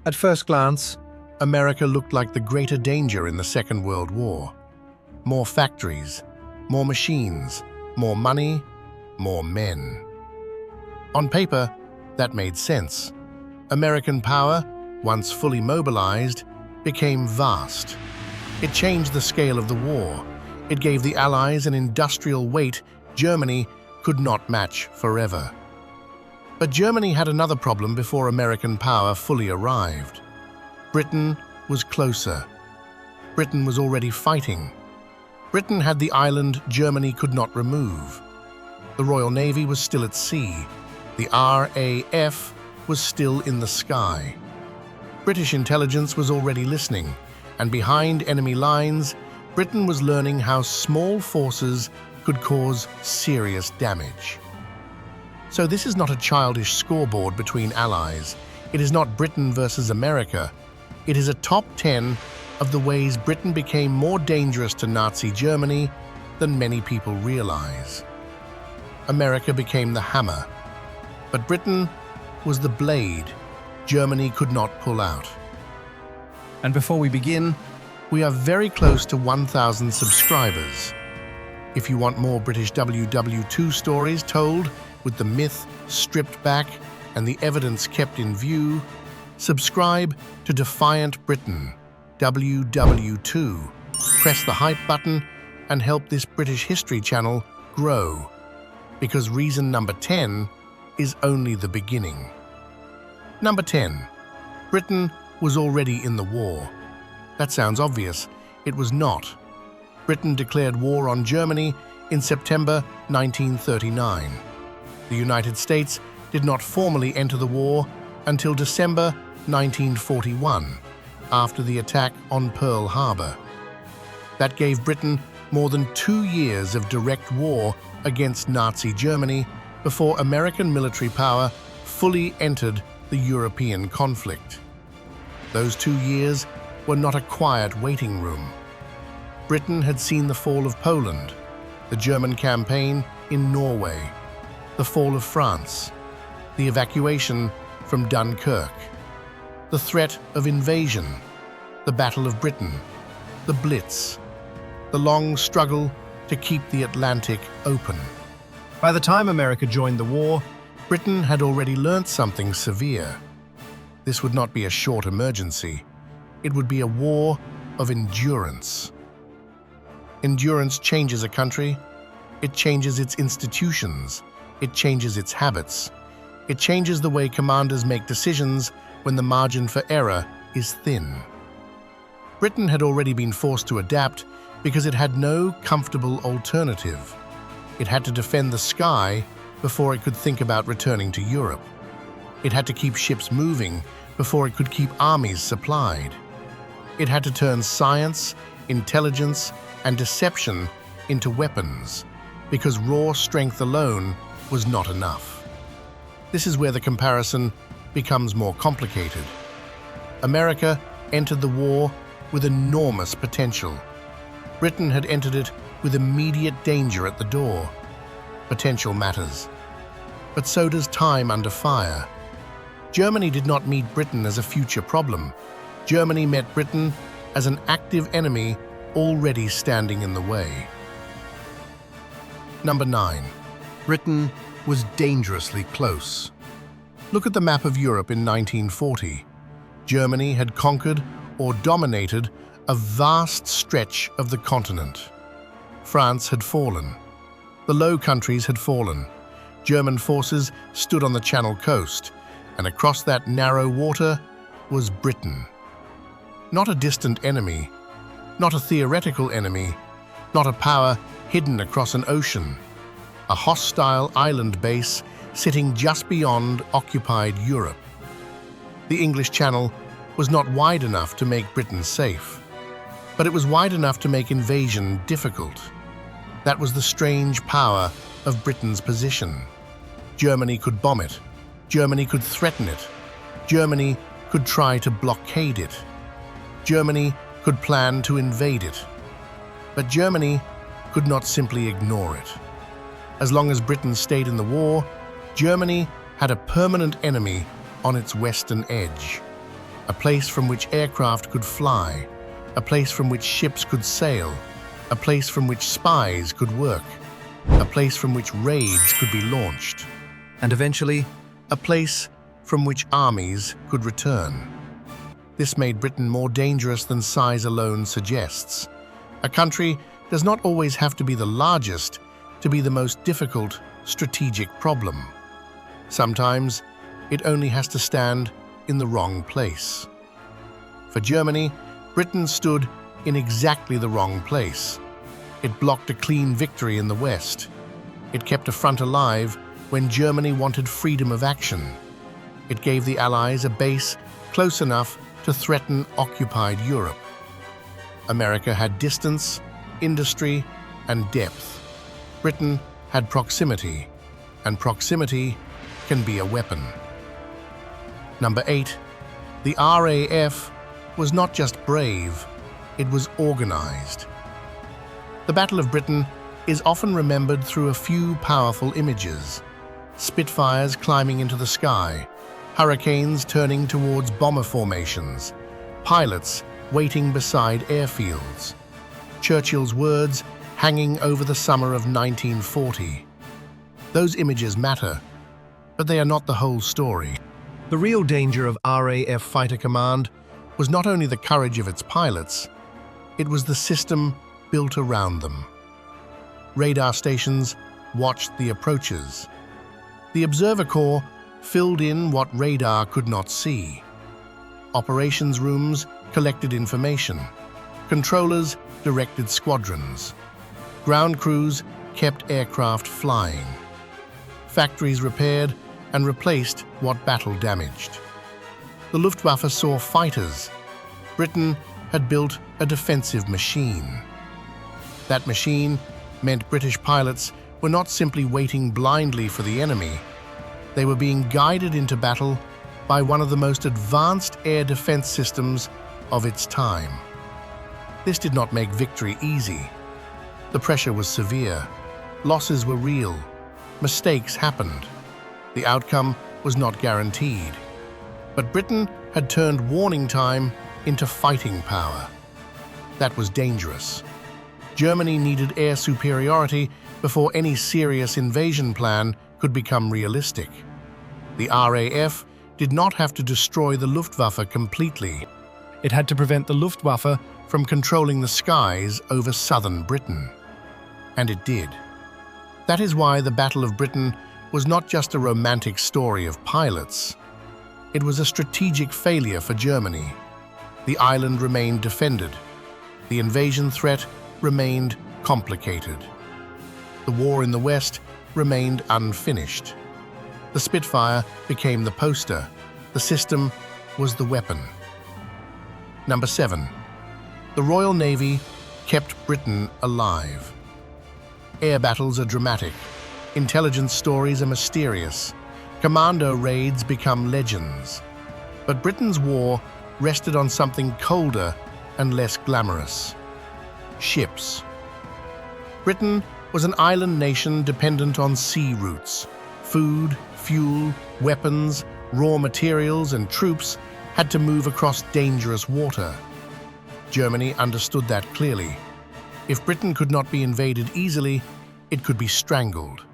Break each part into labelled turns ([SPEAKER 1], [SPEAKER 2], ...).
[SPEAKER 1] At first glance, America looked like the greater danger in the Second World War. More factories, more machines, more money, more men. On paper, that made sense. American power, once fully mobilized, became vast. It changed the scale of the war. It gave the Allies an industrial weight Germany could not match forever. But Germany had another problem before American power fully arrived. Britain was closer. Britain was already fighting. Britain had the island Germany could not remove. The Royal Navy was still at sea. The RAF was still in the sky. British intelligence was already listening, and behind enemy lines, Britain was learning how small forces could cause serious damage. So this is not a childish scoreboard between allies. It is not Britain versus America. It is a top 10 of the ways Britain became more dangerous to Nazi Germany than many people realize. America became the hammer, but Britain was the blade Germany could not pull out. And before we begin, we are very close to 1,000 subscribers. If you want more British WW2 stories told with the myth stripped back and the evidence kept in view, subscribe to Defiant Britain, WW2. Press the hype button and help this British history channel grow, because reason number 10 is only the beginning. Number 10. Britain was already in the war. That sounds obvious. It was not. Britain declared war on Germany in September 1939. The United States did not formally enter the war until December 1941, after the attack on Pearl Harbor. That gave Britain more than 2 years of direct war against Nazi Germany before American military power fully entered the European conflict. Those 2 years were not a quiet waiting room. Britain had seen the fall of Poland, the German campaign in Norway, the fall of France, the evacuation from Dunkirk, the threat of invasion, the Battle of Britain, the Blitz, the long struggle to keep the Atlantic open. By the time America joined the war, Britain had already learnt something severe. This would not be a short emergency. It would be a war of endurance. Endurance changes a country. It changes its institutions. It changes its habits. It changes the way commanders make decisions when the margin for error is thin. Britain had already been forced to adapt because it had no comfortable alternative. It had to defend the sky before it could think about returning to Europe. It had to keep ships moving before it could keep armies supplied. It had to turn science, intelligence, and deception into weapons, because raw strength alone was not enough. This is where the comparison becomes more complicated. America entered the war with enormous potential. Britain had entered it with immediate danger at the door. Potential matters. But so does time under fire. Germany did not meet Britain as a future problem. Germany met Britain as an active enemy already standing in the way. Number 9. Britain was dangerously close. Look at the map of Europe in 1940. Germany had conquered or dominated a vast stretch of the continent. France had fallen. The Low Countries had fallen. German forces stood on the Channel coast, and across that narrow water was Britain. Not a distant enemy, not a theoretical enemy, not a power hidden across an ocean. A hostile island base sitting just beyond occupied Europe. The English Channel was not wide enough to make Britain safe, but it was wide enough to make invasion difficult. That was the strange power of Britain's position. Germany could bomb it. Germany could threaten it. Germany could try to blockade it. Germany could plan to invade it. But Germany could not simply ignore it. As long as Britain stayed in the war, Germany had a permanent enemy on its western edge. a place from which aircraft could fly, a place from which ships could sail, a place from which spies could work, a place from which raids could be launched,
[SPEAKER 2] and eventually,
[SPEAKER 1] a place from which armies could return. This made Britain more dangerous than size alone suggests. A country does not always have to be the largest to be the most difficult strategic problem. Sometimes it only has to stand in the wrong place. For Germany, Britain stood in exactly the wrong place. It blocked a clean victory in the West. It kept a front alive when Germany wanted freedom of action. It gave the Allies a base close enough to threaten occupied Europe. America had distance, industry, and depth. Britain had proximity, and proximity can be a weapon. Number 8. The RAF was not just brave, it was organized. The Battle of Britain is often remembered through a few powerful images: Spitfires climbing into the sky, hurricanes turning towards bomber formations, pilots waiting beside airfields, Churchill's words hanging over the summer of 1940. Those images matter, but they are not the whole story. The real danger of RAF Fighter Command was not only the courage of its pilots, it was the system built around them. Radar stations watched the approaches. The Observer Corps filled in what radar could not see. Operations rooms collected information. Controllers directed squadrons. Ground crews kept aircraft flying. Factories repaired and replaced what battle damaged. The Luftwaffe saw fighters. Britain had built a defensive machine. That machine meant British pilots were not simply waiting blindly for the enemy. They were being guided into battle by one of the most advanced air defense systems of its time. This did not make victory easy. The pressure was severe. Losses were real. Mistakes happened. The outcome was not guaranteed. But Britain had turned warning time into fighting power. That was dangerous. Germany needed air superiority before any serious invasion plan could become realistic. The RAF did not have to destroy the Luftwaffe completely. It had to prevent the Luftwaffe from controlling the skies over southern Britain. And it did. That is why the Battle of Britain was not just a romantic story of pilots. It was a strategic failure for Germany. The island remained defended. The invasion threat remained complicated. The war in the West remained unfinished. The Spitfire became the poster. The system was the weapon. Number 7. The Royal Navy kept Britain alive. Air battles are dramatic. Intelligence stories are mysterious. Commando raids become legends. But Britain's war rested on something colder and less glamorous: ships. Britain was an island nation dependent on sea routes. Food, fuel, weapons, raw materials, and troops had to move across dangerous water. Germany understood that clearly. If Britain could not be invaded easily, it could be strangled.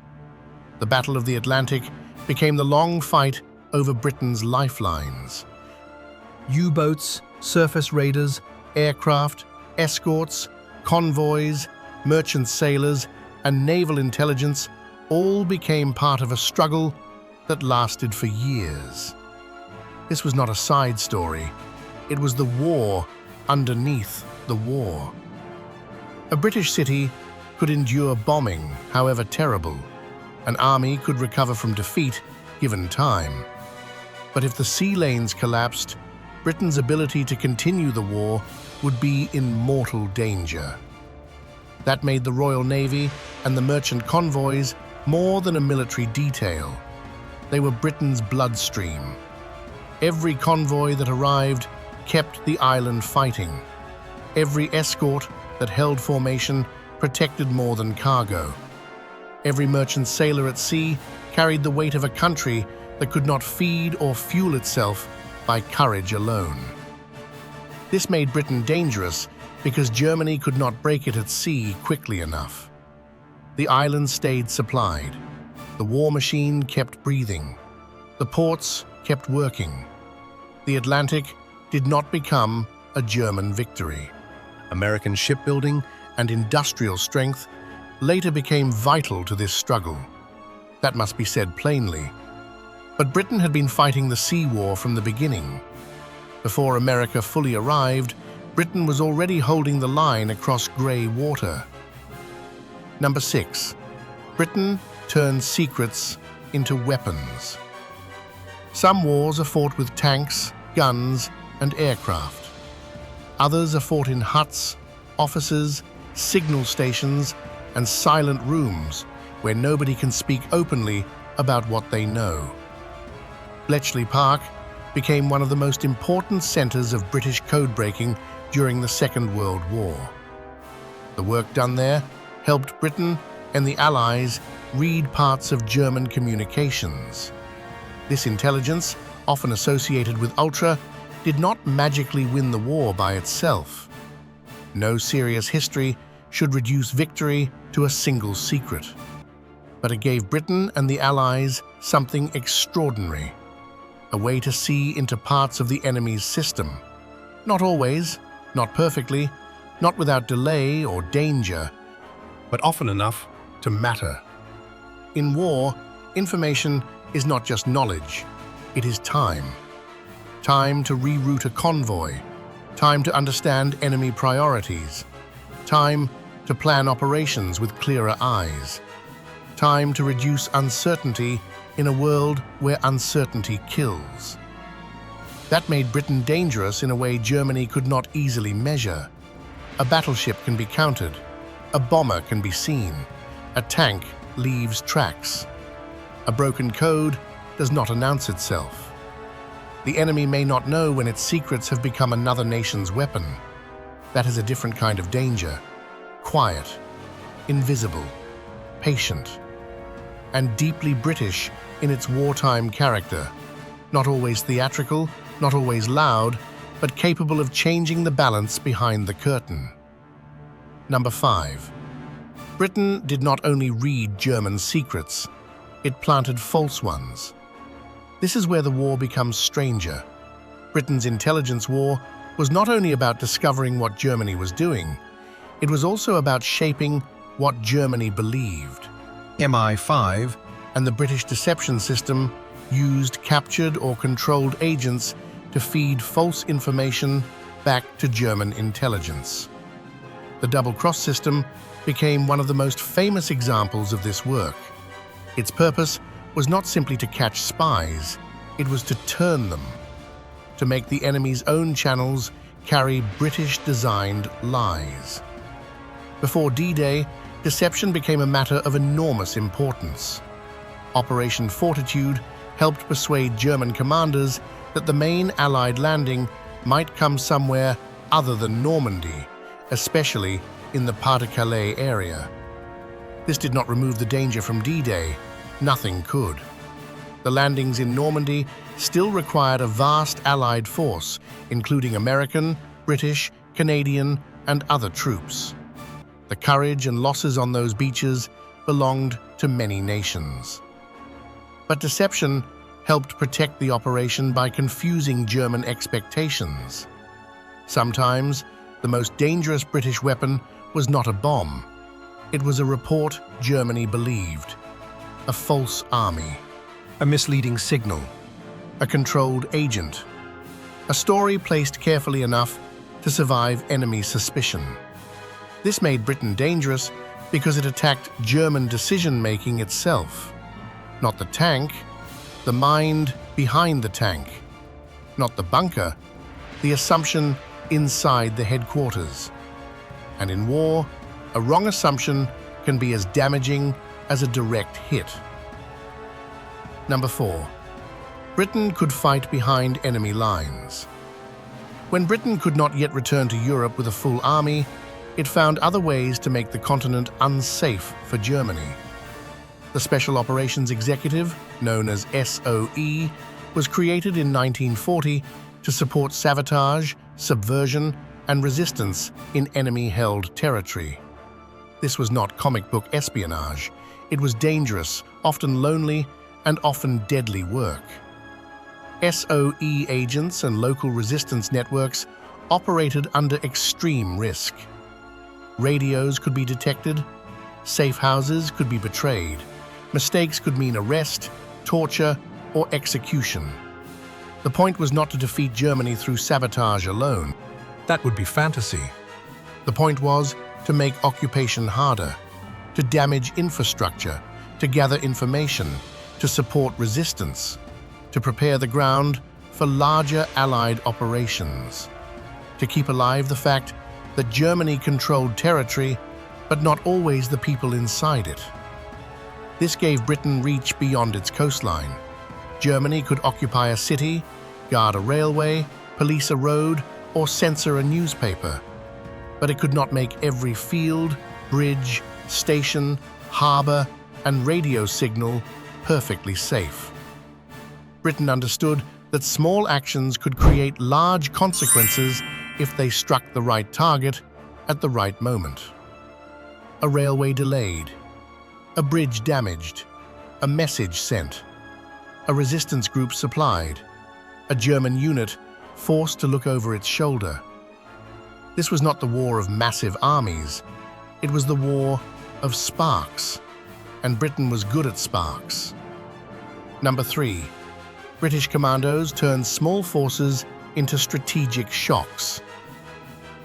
[SPEAKER 1] The Battle of the Atlantic became the long fight over Britain's lifelines. U-boats, surface raiders, aircraft, escorts, convoys, merchant sailors, and naval intelligence all became part of a struggle that lasted for years. This was not a side story. It was the war underneath the war. A British city could endure bombing, however terrible. An army could recover from defeat, given time. But if the sea lanes collapsed, Britain's ability to continue the war would be in mortal danger. That made the Royal Navy and the merchant convoys more than a military detail. They were Britain's bloodstream. Every convoy that arrived kept the island fighting. Every escort that held formation protected more than cargo. Every merchant sailor at sea carried the weight of a country that could not feed or fuel itself by courage alone. This made Britain dangerous because Germany could not break it at sea quickly enough. The islands stayed supplied. The war machine kept breathing. The ports kept working. The Atlantic did not become a German victory. American shipbuilding and industrial strength later became vital to this struggle. That must be said plainly. But Britain had been fighting the sea war from the beginning. Before America fully arrived, Britain was already holding the line across grey water. Number 6. Britain turned secrets into weapons. Some wars are fought with tanks, guns, and aircraft. Others are fought in huts, offices, signal stations, and silent rooms where nobody can speak openly about what they know. Bletchley Park became one of the most important centres of British code-breaking during the Second World War. The work done there helped Britain and the Allies read parts of German communications. This intelligence, often associated with ultra, did not magically win the war by itself. No serious history should reduce victory to a single secret. But it gave Britain and the Allies something extraordinary, a way to see into parts of the enemy's system. Not always, not perfectly, not without delay or danger, but often enough to matter. In war, information is not just knowledge, it is time. Time to reroute a convoy, time to understand enemy priorities, time to plan operations with clearer eyes, time to reduce uncertainty in a world where uncertainty kills. That made Britain dangerous in a way Germany could not easily measure. A battleship can be counted, a bomber can be seen, a tank leaves tracks. A broken code does not announce itself. The enemy may not know when its secrets have become another nation's weapon. That is a different kind of danger. Quiet, invisible, patient, and deeply British in its wartime character. Not always theatrical, not always loud, but capable of changing the balance behind the curtain. Number 5. Britain did not only read German secrets, it planted false ones. This is where the war becomes stranger. Britain's intelligence war was not only about discovering what Germany was doing, it was also about shaping what Germany believed. MI5 and the British deception system used captured or controlled agents to feed false information back to German intelligence. The double-cross system became one of the most famous examples of this work. Its purpose was not simply to catch spies, it was to turn them, to make the enemy's own channels carry British-designed lies. Before D-Day, deception became a matter of enormous importance. Operation Fortitude helped persuade German commanders that the main Allied landing might come somewhere other than Normandy, especially in the Pas-de-Calais area. This did not remove the danger from D-Day. Nothing could. The landings in Normandy still required a vast Allied force, including American, British, Canadian, and other troops. The courage and losses on those beaches belonged to many nations. But deception helped protect the operation by confusing German expectations. Sometimes, the most dangerous British weapon was not a bomb. It was a report Germany believed, a false army, a misleading signal, a controlled agent, a story placed carefully enough to survive enemy suspicion. This made Britain dangerous because it attacked German decision-making itself. Not the tank, the mind behind the tank. Not the bunker, the assumption inside the headquarters. And in war, a wrong assumption can be as damaging as a direct hit. Number 4. Britain could fight behind enemy lines. When Britain could not yet return to Europe with a full army, it found other ways to make the continent unsafe for Germany. The Special Operations Executive, known as SOE, was created in 1940 to support sabotage, subversion, and resistance in enemy-held territory. This was not comic book espionage. It was dangerous, often lonely, and often deadly work. SOE agents and local resistance networks operated under extreme risk. Radios could be detected, safe houses could be betrayed, mistakes could mean arrest, torture, or execution. The point was not to defeat Germany through sabotage alone.
[SPEAKER 2] That would be fantasy.
[SPEAKER 1] The point was to make occupation harder, to damage infrastructure, to gather information, to support resistance, to prepare the ground for larger Allied operations, to keep alive the fact that Germany controlled territory, but not always the people inside it. This gave Britain reach beyond its coastline. Germany could occupy a city, guard a railway, police a road, or censor a newspaper, but it could not make every field, bridge, station, harbour, and radio signal perfectly safe. Britain understood that small actions could create large consequences if they struck the right target at the right moment. A railway delayed, a bridge damaged, a message sent, a resistance group supplied, a German unit forced to look over its shoulder. This was not the war of massive armies, it was the war of sparks, and Britain was good at sparks. Number 3. British commandos turned small forces into strategic shocks.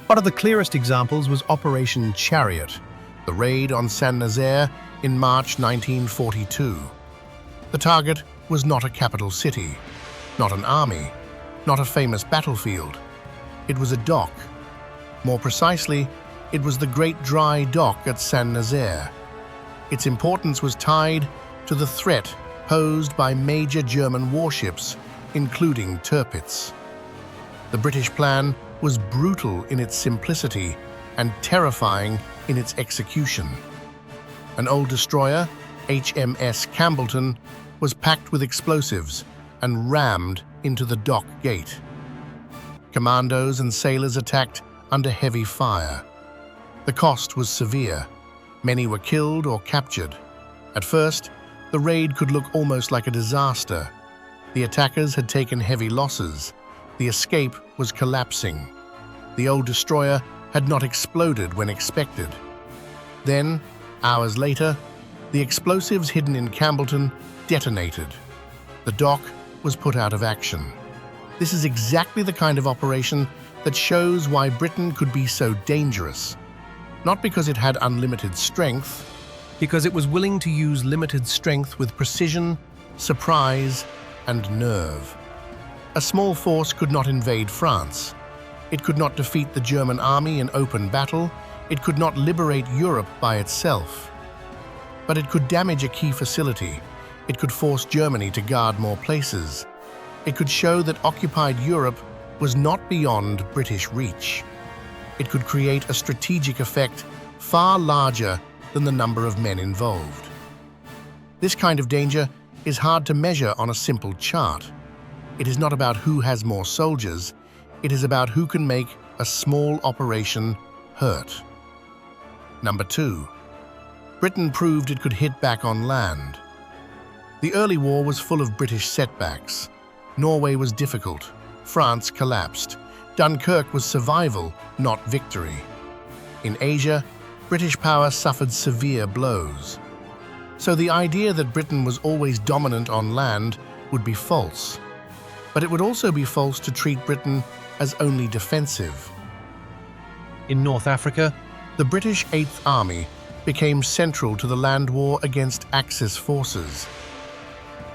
[SPEAKER 2] One of the clearest examples was Operation Chariot,
[SPEAKER 1] The raid on Saint-Nazaire in March 1942. The target was not a capital city, not an army, not a famous battlefield. It was a dock. More precisely, it was the Great Dry Dock at Saint-Nazaire. Its importance was tied to the threat posed by major German warships, including Tirpitz. The British plan was brutal in its simplicity and terrifying in its execution. An old destroyer, HMS Campbellton, was packed with explosives and rammed into the dock gate. Commandos and sailors attacked under heavy fire. The cost was severe. Many were killed or captured. At first, the raid could look almost like a disaster. The attackers had taken heavy losses. The escape was collapsing. The old destroyer had not exploded when expected. Then, hours later, the explosives hidden in Campbellton detonated. The dock was put out of action. This is exactly the kind of operation that shows why Britain could be so dangerous. Not because it had unlimited strength,
[SPEAKER 2] because it was willing to use limited strength
[SPEAKER 1] with precision, surprise, and nerve. A small force could not invade France. It could not defeat the German army in open battle. It could not liberate Europe by itself. But it could damage a key facility. It could force Germany to guard more places. It could show that occupied Europe was not beyond British reach. It could create a strategic effect far larger than the number of men involved. This kind of danger is hard to measure on a simple chart. It is not about who has more soldiers, it is about who can make a small operation hurt. Number 2. Britain proved it could hit back on land. The early war was full of British setbacks. Norway was difficult. France collapsed. Dunkirk was survival, not victory. In Asia, British power suffered severe blows. So the idea that Britain was always dominant on land would be false. But it would also be false to treat Britain as only defensive.
[SPEAKER 2] In North Africa,
[SPEAKER 1] the British 8th Army became central to the land war against Axis forces.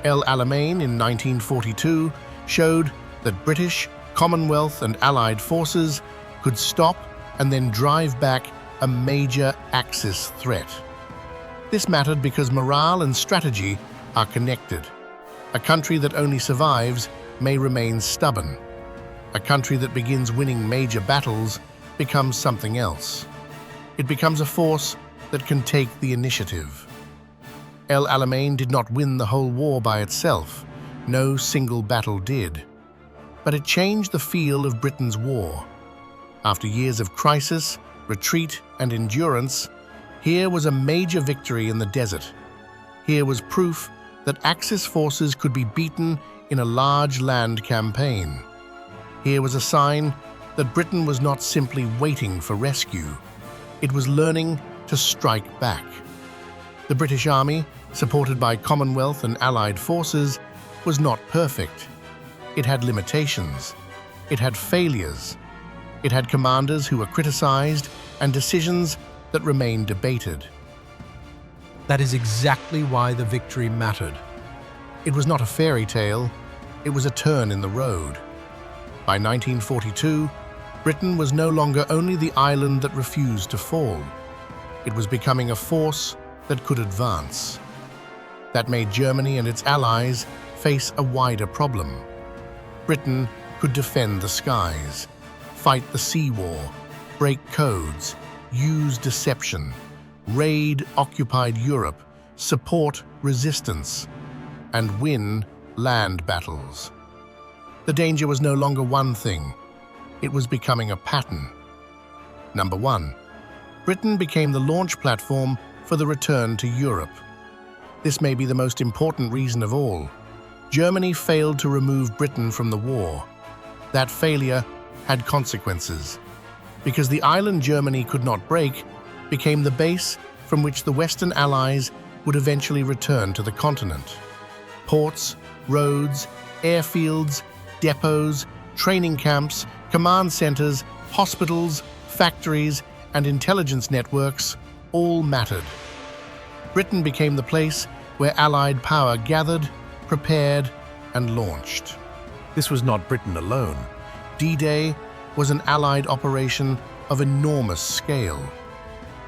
[SPEAKER 1] El Alamein in 1942 showed that British, Commonwealth and Allied forces could stop and then drive back a major Axis threat. This mattered because morale and strategy are connected. A country that only survives may remain stubborn. A country that begins winning major battles becomes something else. It becomes a force that can take the initiative. El Alamein did not win the whole war by itself, No single battle did. But it changed the feel of Britain's war. After years of crisis, retreat, and endurance, here was a major victory in the desert. Here was proof that Axis forces could be beaten in a large land campaign. Here was a sign that Britain was not simply waiting for rescue. It was learning to strike back. The British Army, supported by Commonwealth and Allied forces, was not perfect. It had limitations. It had failures. It had commanders who were criticized and decisions that remained debated.
[SPEAKER 2] That is exactly why the victory mattered.
[SPEAKER 1] It was not a fairy tale. It was a turn in the road. By 1942, Britain was no longer only the island that refused to fall. It was becoming a force that could advance. That made Germany and its allies face a wider problem. Britain could defend the skies, fight the sea war, break codes, use deception, raid occupied Europe, support resistance, and win land battles. The danger was no longer one thing. It was becoming a pattern. Number 1. Britain became the launch platform for the return to Europe. This may be the most important reason of all. Germany failed to remove Britain from the war. That failure had consequences, because the island Germany could not break became the base from which the Western Allies would eventually return to the continent. Ports, roads, airfields, depots, training camps, command centers, hospitals, factories, and intelligence networks all mattered. Britain became the place where Allied power gathered, prepared, and launched.
[SPEAKER 2] This was not Britain alone.
[SPEAKER 1] D-Day was an Allied operation of enormous scale.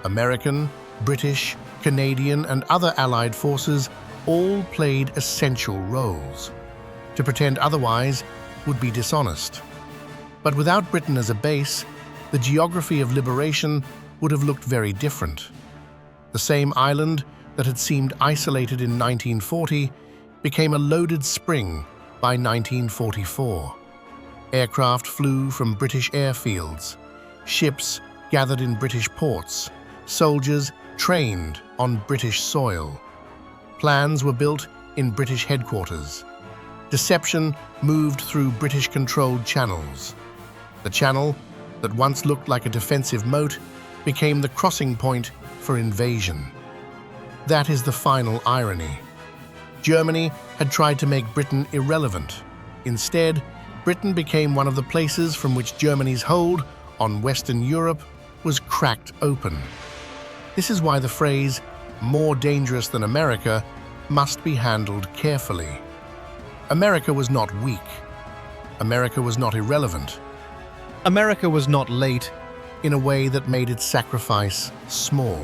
[SPEAKER 1] American, British, Canadian, and other Allied forces all played essential roles. To pretend otherwise would be dishonest. But without Britain as a base, the geography of liberation would have looked very different. The same island that had seemed isolated in 1940 became a loaded spring by 1944. Aircraft flew from British airfields, ships gathered in British ports, soldiers trained on British soil. Plans were built in British headquarters. Deception moved through British-controlled channels. The channel that once looked like a defensive moat became the crossing point for invasion. That is the final irony. Germany had tried to make Britain irrelevant. Instead, Britain became one of the places from which Germany's hold on Western Europe was cracked open. This is why the phrase, "more dangerous than America," must be handled carefully. America was not weak. America was not irrelevant.
[SPEAKER 2] America was not late.
[SPEAKER 1] In a way that made its sacrifice small.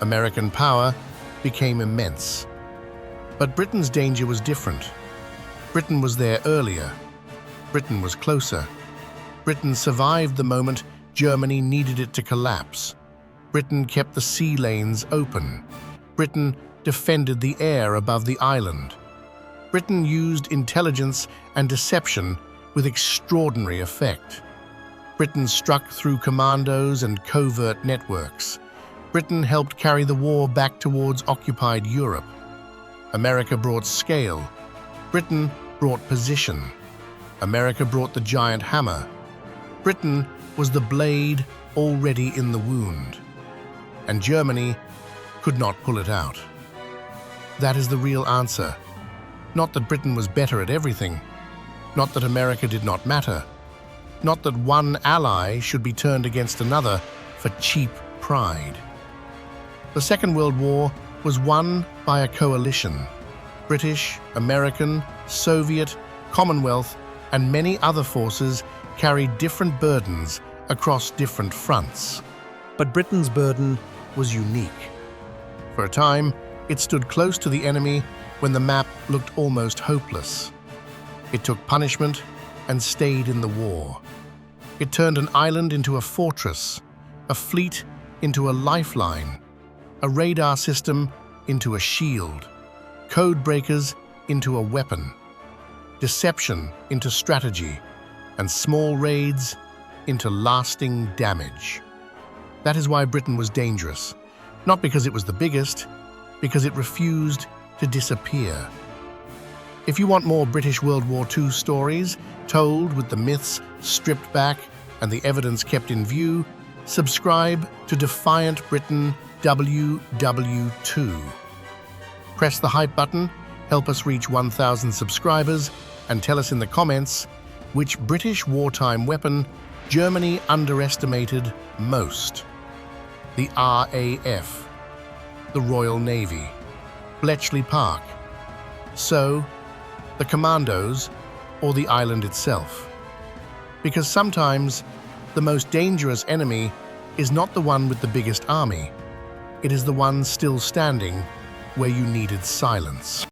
[SPEAKER 1] American power became immense. But Britain's danger was different. Britain was there earlier. Britain was closer. Britain survived the moment Germany needed it to collapse. Britain kept the sea lanes open. Britain defended the air above the island. Britain used intelligence and deception with extraordinary effect. Britain struck through commandos and covert networks. Britain helped carry the war back towards occupied Europe. America brought scale. Britain brought position. America brought the giant hammer. Britain was the blade already in the wound. And Germany could not pull it out. That is the real answer. Not that Britain was better at everything. Not that America did not matter. Not that one ally should be turned against another for cheap pride. The Second World War was won by a coalition. British, American, Soviet, Commonwealth, and many other forces carried different burdens across different fronts. But Britain's burden was unique. For a time, it stood close to the enemy when the map looked almost hopeless. It took punishment and stayed in the war. It turned an island into a fortress, a fleet into a lifeline, a radar system into a shield, code breakers into a weapon, deception into strategy, and small raids into lasting damage. That is why Britain was dangerous, not because it was the biggest, because it refused to disappear. If you want more British World War II stories, told with the myths stripped back and the evidence kept in view, subscribe to Defiant Britain WW2. Press the hype button, help us reach 1,000 subscribers, and tell us in the comments which British wartime weapon Germany underestimated most. The RAF, the Royal Navy, Bletchley Park, so the commandos, or the island itself. Because sometimes the most dangerous enemy is not the one with the biggest army. It is the one still standing where you needed silence.